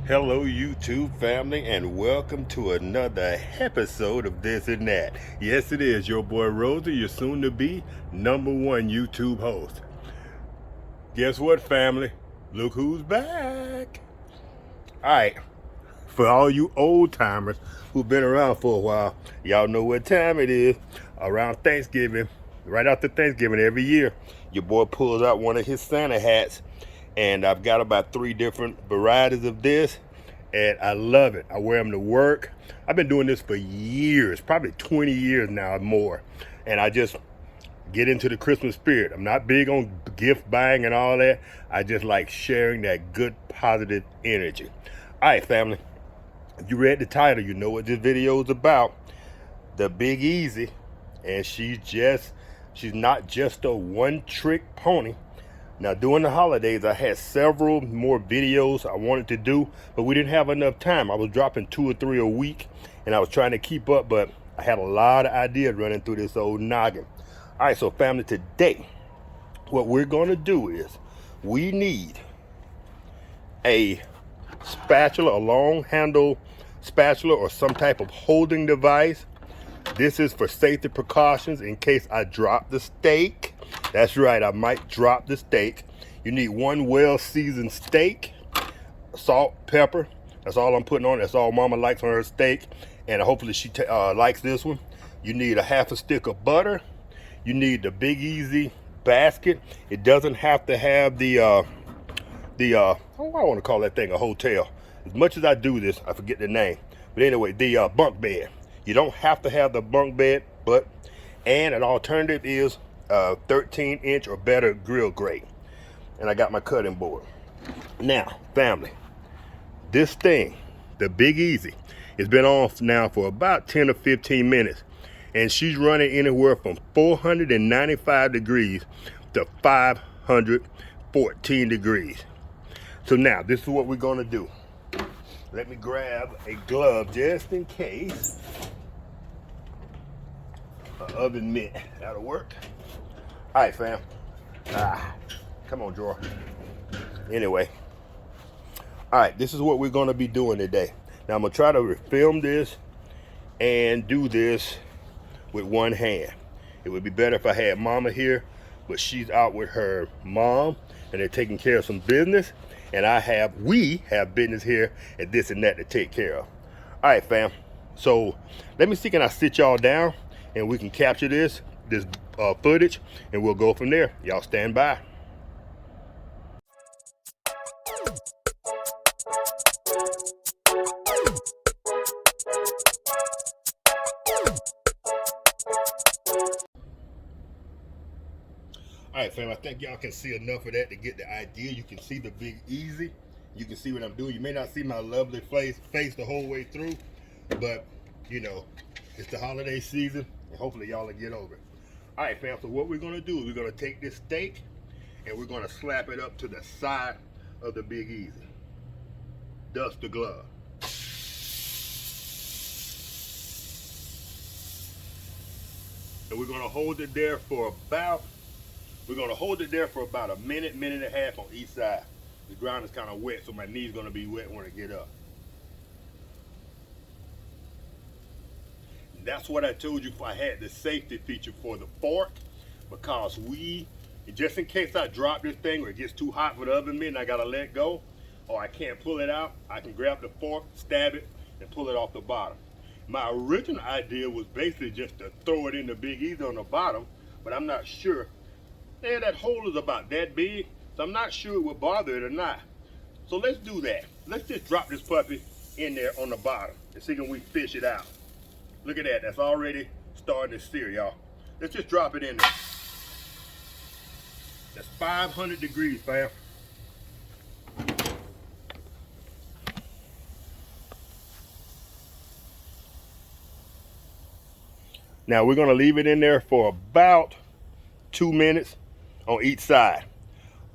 Hello YouTube family, and welcome to another episode of This and That. Yes, it is your boy Rosie, your soon to be #1 YouTube host. Guess what, family? Look who's back. Alright, for all you old timers who've been around for a while, y'all know what time it is. Around Thanksgiving, right after Thanksgiving every year, your boy pulls out one of his Santa hats, and I've got about 3 different varieties of this, and I love it. I wear them to work. I've been doing this for years, probably 20 years now or more, and I just get into the Christmas spirit. I'm not big on gift buying and all that. I just like sharing that good positive energy. All right, family, if you read the title, you know what this video is about. The Big Easy, and she's not just a one-trick pony. Now, during the holidays, I had several more videos I wanted to do, but we didn't have enough time. I was dropping 2 or 3 a week, and I was trying to keep up, but I had a lot of ideas running through this old noggin. All right, so family, today, what we're going to do is we need a spatula, a long handle spatula, or some type of holding device. This is for safety precautions in case I drop the steak. That's right, I might drop the steak. You need 1 well-seasoned steak, salt, pepper. That's all I'm putting on. That's all Mama likes on her steak, and hopefully she likes this one. You need a half a stick of butter. You need the Big Easy basket. It doesn't have to have I want to call that thing a hotel. As much as I do this, I forget the name. But anyway, the bunk bed. You don't have to have the bunk bed, and an alternative is 13-inch or better grill grate. And I got my cutting board. Now, family, this thing, the Big Easy, it's been on now for about 10 or 15 minutes. And she's running anywhere from 495 degrees to 514 degrees. So now, this is what we're going to do. Let me grab a glove just in case. An oven mitt. That'll work. All right, fam. Come on, drawer. Anyway. All right, this is what we're going to be doing today. Now, I'm going to try to film this and do this with one hand. It would be better if I had Mama here, but she's out with her mom, and they're taking care of some business. And we have business here at This and That to take care of. All right, fam. So let me see, can I sit y'all down and we can capture this footage, and we'll go from there. Y'all stand by. All right, fam, I think y'all can see enough of that to get the idea. You can see the Big Easy. You can see what I'm doing. You may not see my lovely face the whole way through, but, you know, it's the holiday season, and hopefully y'all will get over it. All right, fam, so what we're going to do is we're going to take this steak, and we're going to slap it up to the side of the Big Easy. Dust the glove. And we're going to hold it there for about a minute, minute and a half on each side. The ground is kind of wet, so my knee's going to be wet when I get up. And that's what I told you if I had the safety feature for the fork, because just in case I drop this thing or it gets too hot for the oven mitt and I got to let go, or I can't pull it out, I can grab the fork, stab it, and pull it off the bottom. My original idea was basically just to throw it in the Big Easy on the bottom, but I'm not sure. Yeah, that hole is about that big, so I'm not sure it will bother it or not. So let's do that. Let's just drop this puppy in there on the bottom and see can we fish it out. Look at that, that's already starting to sear, y'all. Let's just drop it in there. That's 500 degrees, fam. Now we're gonna leave it in there for about 2 minutes on each side.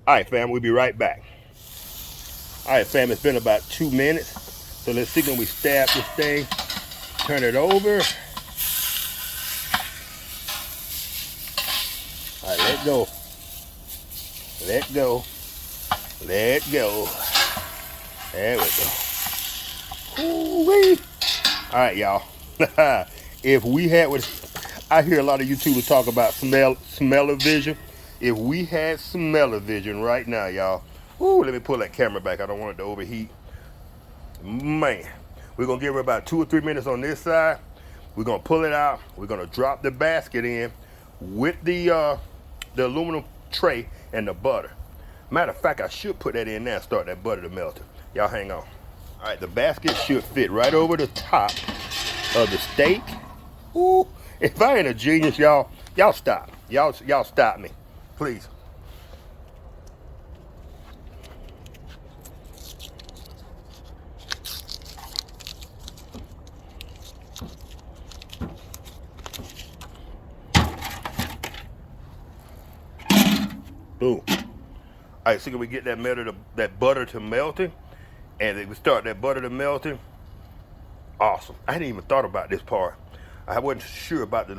All right, fam, we'll be right back. All right, fam, it's been about 2 minutes. So let's see, can we stab this thing, turn it over. All right, let go. Let go. Let go. There we go. Ooh-wee. All right, y'all. If we had what I hear a lot of YouTubers talk about smell-o-vision. If we had smell-o-vision right now, y'all. Ooh, let me pull that camera back. I don't want it to overheat. Man, we're gonna give her about 2 or 3 minutes on this side. We're gonna pull it out. We're gonna drop the basket in with the aluminum tray and the butter. Matter of fact, I should put that in now and start that butter to melt. Y'all hang on. All right, the basket should fit right over the top of the steak. Ooh, if I ain't a genius, y'all stop. Y'all stop me, please. Boom. All right, so can we get that butter to melting? And if we start that butter to melting, awesome. I hadn't even thought about this part. I wasn't sure about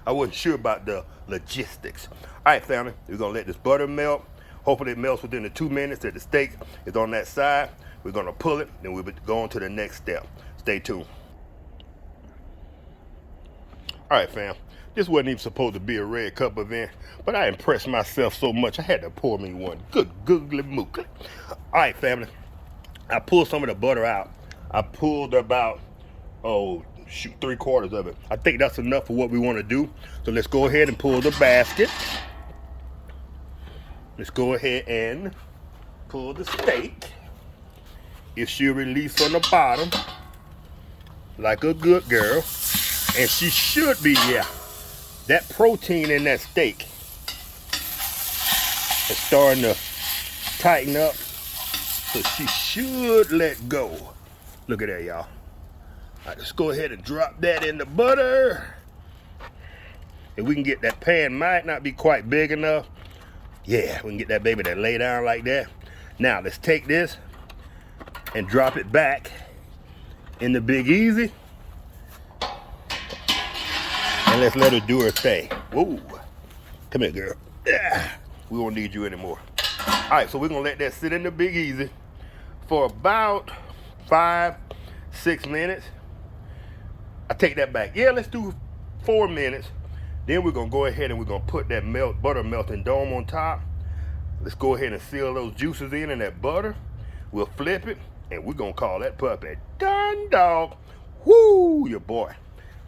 I wasn't sure about the logistics. All right, family, we're gonna let this butter melt. Hopefully it melts within the 2 minutes that the steak is on that side. We're gonna pull it, then we'll be going to the next step. Stay tuned. All right, fam. This wasn't even supposed to be a red cup event, but I impressed myself so much I had to pour me one. Good googly moogly. All right, family. I pulled some of the butter out. I pulled about, oh, shoot, 3/4 of it. I think that's enough for what we want to do. So let's go ahead and pull the basket. Let's go ahead and pull the steak. It should release from the bottom like a good girl. And she should be, yeah. That protein in that steak is starting to tighten up. So she should let go. Look at that, y'all. All right, let's go ahead and drop that in the butter. If we can get that pan, might not be quite big enough. Yeah, we can get that baby to lay down like that. Now, let's take this and drop it back in the Big Easy. And let's let her do her thing. Whoa. Come here, girl. Yeah. We won't need you anymore. All right, so we're gonna let that sit in the Big Easy for about 5-6 minutes. I take that back. Yeah, let's do 4 minutes. Then we're gonna go ahead and we're gonna put that butter melting dome on top. Let's go ahead and seal those juices in that butter. We'll flip it, and we're gonna call that puppy done, dog. Whoo, your boy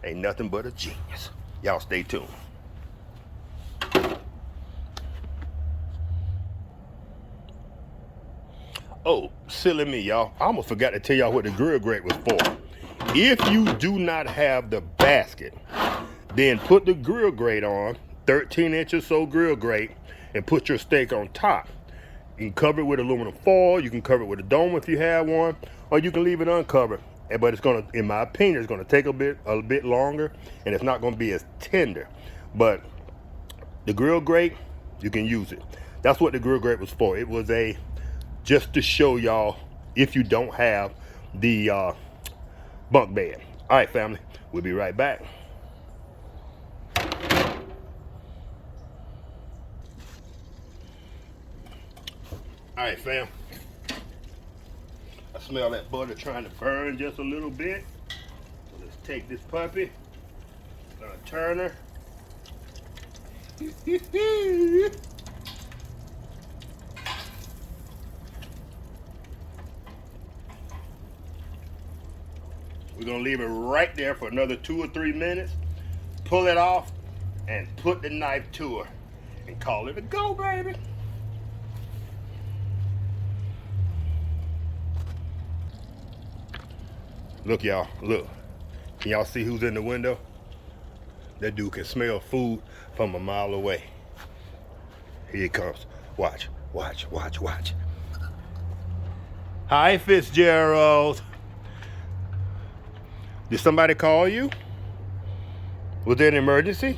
ain't nothing but a genius. Y'all stay tuned. Oh, silly me, y'all. I almost forgot to tell y'all what the grill grate was for. If you do not have the basket, then put the grill grate on, 13-inch or so grill grate, and put your steak on top. You can cover it with aluminum foil, you can cover it with a dome if you have one, or you can leave it uncovered. But it's gonna, in my opinion, it's gonna take a bit longer, and it's not gonna be as tender. But the grill grate, you can use it. That's what the grill grate was for. It was just to show y'all if you don't have the bunk bed. All right, family, we'll be right back. All right, fam. I smell that butter trying to burn just a little bit. So let's take this puppy, gonna turn her. We're gonna leave it right there for another 2 or 3 minutes. Pull it off and put the knife to her and call it a go, baby. Look, y'all, look. Can y'all see who's in the window? That dude can smell food from a mile away. Here he comes. Watch, watch, watch, watch. Hi, Fitzgerald. Did somebody call you? Was there an emergency?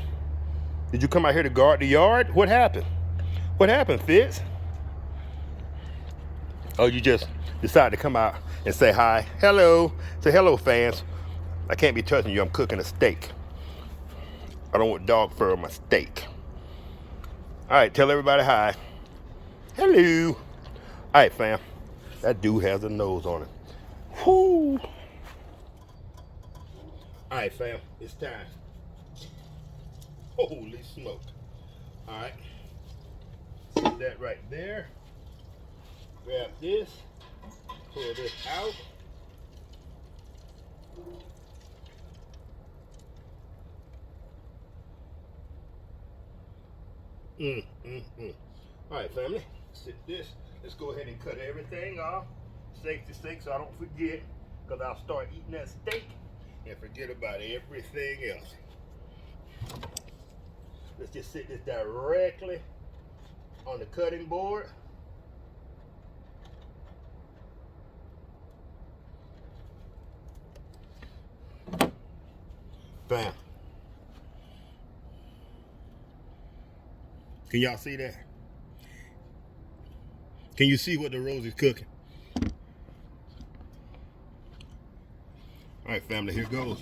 Did you come out here to guard the yard? What happened? What happened, Fitz? Oh, you just decided to come out and say hi. Hello. Say hello, fans. I can't be touching you. I'm cooking a steak. I don't want dog fur on my steak. All right, tell everybody hi. Hello. All right, fam. That dude has a nose on him. Whoo! All right, fam, it's time. Holy smoke. All right, set that right there. Grab this, pull this out. All right, family, sit this. Let's go ahead and cut everything off. Safety sake, so I don't forget, because I'll start eating that steak and forget about everything else. Let's just sit this directly on the cutting board. Bam. Can y'all see that? Can you see what the rose is cooking? All right, family, here goes.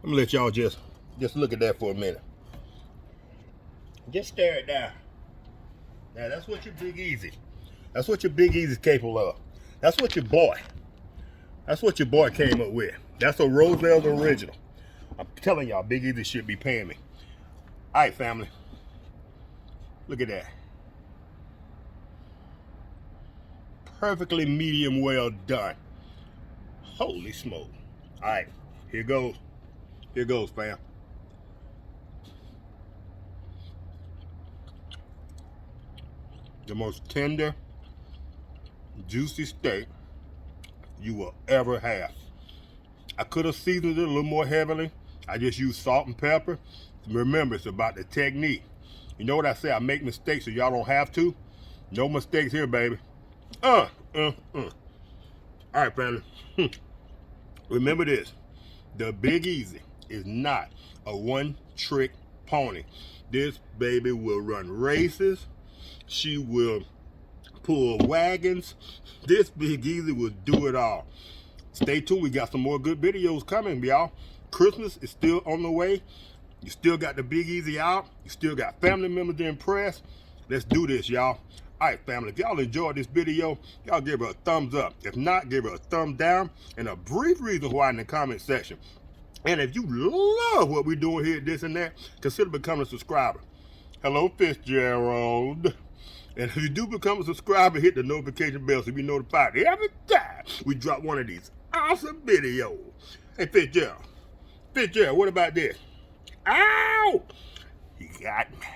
I'm gonna let y'all just look at that for a minute. Just stare it down. Now that's what your Big Easy. That's what your Big Easy's capable of. That's what your boy came up with. That's a Roselle's original. I'm telling y'all, Big Easy should be paying me. All right, family. Look at that. Perfectly medium well done. Holy smoke. All right, here goes. Here goes, fam. The most tender, juicy steak you will ever have. I could have seasoned it a little more heavily. I just used salt and pepper. Remember, it's about the technique. You know what I say? I make mistakes so y'all don't have to. No mistakes here, baby. All right, family. Remember this. The Big Easy is not a one-trick pony. This baby will run races. She will pull wagons. This Big Easy will do it all. Stay tuned. We got some more good videos coming, y'all. Christmas is still on the way. You still got the Big Easy out. You still got family members to impress. Let's do this, y'all. All right, family, if y'all enjoyed this video, y'all give her a thumbs up. If not, give her a thumb down and a brief reason why in the comment section. And if you love what we're doing here, this and that, consider becoming a subscriber. Hello, Fitzgerald. And if you do become a subscriber, hit the notification bell so you be notified every time we drop one of these awesome videos. Hey, Fitzgerald, what about this? Ow! He got me.